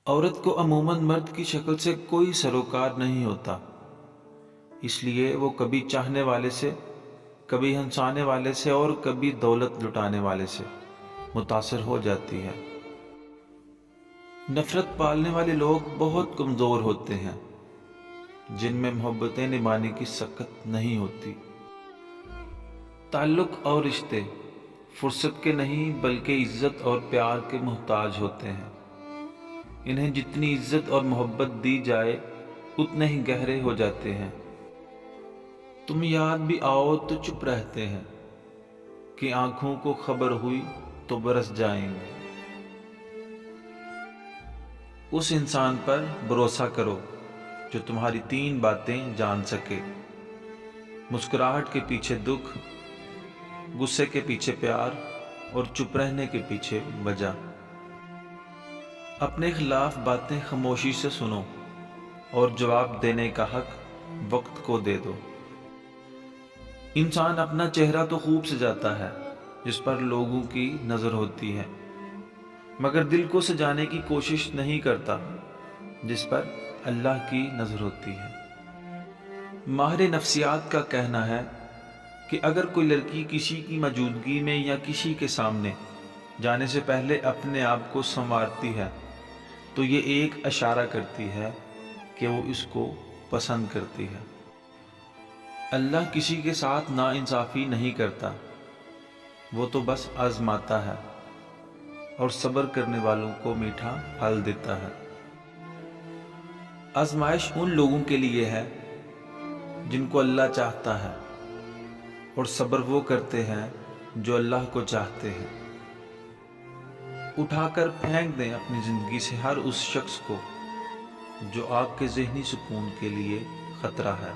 عورت کو عموماً مرد کی شکل سے کوئی سروکار نہیں ہوتا، اس لیے وہ کبھی چاہنے والے سے، کبھی ہنسانے والے سے اور کبھی دولت لٹانے والے سے متاثر ہو جاتی ہے۔ نفرت پالنے والے لوگ بہت کمزور ہوتے ہیں، جن میں محبتیں نبھانے کی سکت نہیں ہوتی۔ تعلق اور رشتے فرصت کے نہیں بلکہ عزت اور پیار کے محتاج ہوتے ہیں۔ انہیں جتنی عزت اور محبت دی جائے اتنے ہی گہرے ہو جاتے ہیں۔ تم یاد بھی آؤ تو چپ رہتے ہیں کہ آنکھوں کو خبر ہوئی تو برس جائیں گے۔ اس انسان پر بھروسہ کرو جو تمہاری 3 باتیں جان سکے: مسکراہٹ کے پیچھے دکھ، غصے کے پیچھے پیار اور چپ رہنے کے پیچھے وجہ۔ اپنے خلاف باتیں خاموشی سے سنو اور جواب دینے کا حق وقت کو دے دو۔ انسان اپنا چہرہ تو خوب سجاتا ہے جس پر لوگوں کی نظر ہوتی ہے، مگر دل کو سجانے کی کوشش نہیں کرتا جس پر اللہ کی نظر ہوتی ہے۔ ماہر نفسیات کا کہنا ہے کہ اگر کوئی لڑکی کسی کی موجودگی میں یا کسی کے سامنے جانے سے پہلے اپنے آپ کو سنوارتی ہے تو یہ ایک اشارہ کرتی ہے کہ وہ اس کو پسند کرتی ہے۔ اللہ کسی کے ساتھ ناانصافی نہیں کرتا، وہ تو بس آزماتا ہے اور صبر کرنے والوں کو میٹھا پھل دیتا ہے۔ آزمائش ان لوگوں کے لیے ہے جن کو اللہ چاہتا ہے، اور صبر وہ کرتے ہیں جو اللہ کو چاہتے ہیں۔ اٹھا کر پھینک دیں اپنی زندگی سے ہر اس شخص کو جو آپ کے ذہنی سکون کے لیے خطرہ ہے۔